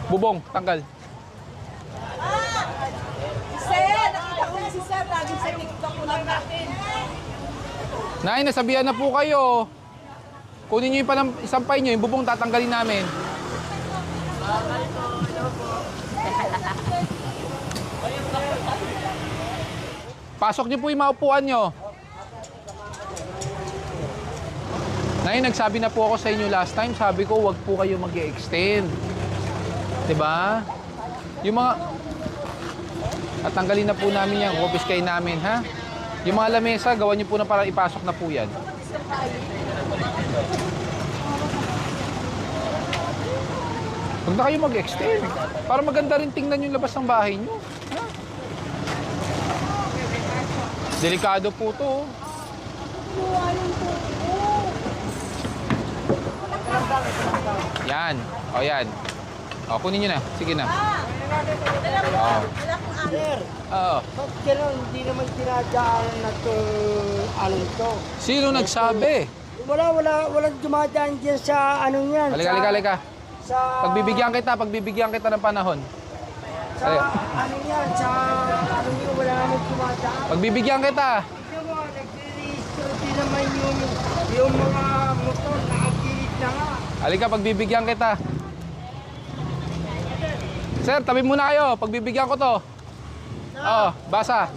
Bubong, tanggal. Sir, nakita ko na si Sir. Lagi sa TikTok ko lang natin. Nay, nasabihan na po kayo. Kunin nyo yung isampay nyo, yung bubong tatanggalin namin. Pasok nyo po yung maupuan nyo. Nay, nagsabi na po ako sa inyo last time. Sabi ko, wag po kayo mag-i-extend. Diba? Yung mga... At tanggalin na po namin yan. Kupiskain namin, ha? Yung mga lamesa, gawan nyo po na para ipasok na po yan. Huwag na kayo mag-extend. Para maganda rin tingnan yung labas ng bahay nyo. Ha? Delikado po to. Yan. O yan. O, kunin nyo na. Sige na. Sir, Oo. ba't gano'n? Hindi naman dinadaanan na itong anong to. Sino nagsabi? Walang dumadaan dyan sa anong yan. Halika. Sa... Pagbibigyan kita ng panahon. Sa anong yan, sa anong yun, wala naman dumadaan. Pagbibigyan kita. Tignan mo, nag-register din naman yung mga motor na agilid na nga. Halika, pagbibigyan kita. Sir, tabi muna kayo. Pagbibigyan ko to. Oh, basa.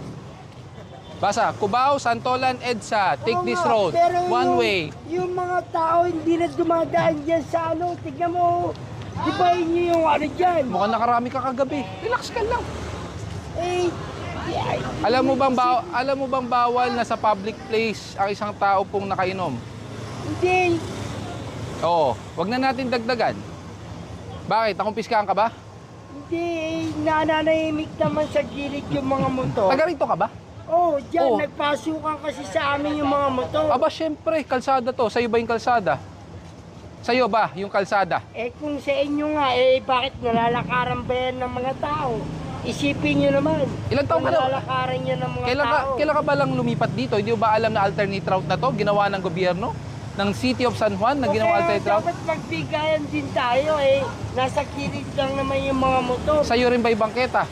Cubao, Santolan, EDSA. Take Oo this nga, road. pero One yung- way. Yung mga tao hindi na dumadaan dyan sa ano. Tignan mo, di ba inyo yung ano dyan? Mukhang nakarami ka kagabi. Relax ka lang. Eh, Alam mo bang bawal na sa public place ang isang tao pong nakainom? hindi. Oo. Wag na natin dagdagan. Bakit? Nakumpiskahan ka ba? Hindi, nananahimik naman sa gilid yung mga motor. Taga rito ka ba? Oh, dyan, Oh. nagpasukan kasi sa amin yung mga motor. Aba, syempre. Kalsada to. Sa'yo ba yung kalsada? Sa'yo ba yung kalsada? Eh kung sa inyo nga, bakit nalalakaran ba yan ng mga tao? Isipin nyo naman. Ilang taon Kung ka na? nalalakaran yan ng mga tao. Kailan ka ba lang lumipat dito? Hindi mo ba alam na alternate route na to? Ginawa ng gobyerno? Ng City of San Juan na ginawang alternate route? Dapat magbigayan din tayo Nasa kilid lang naman yung mga motor. Sa'yo rin ba yung bangketa?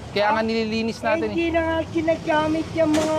Kaya nga nililinis natin Hindi na nga ginagamit yung mga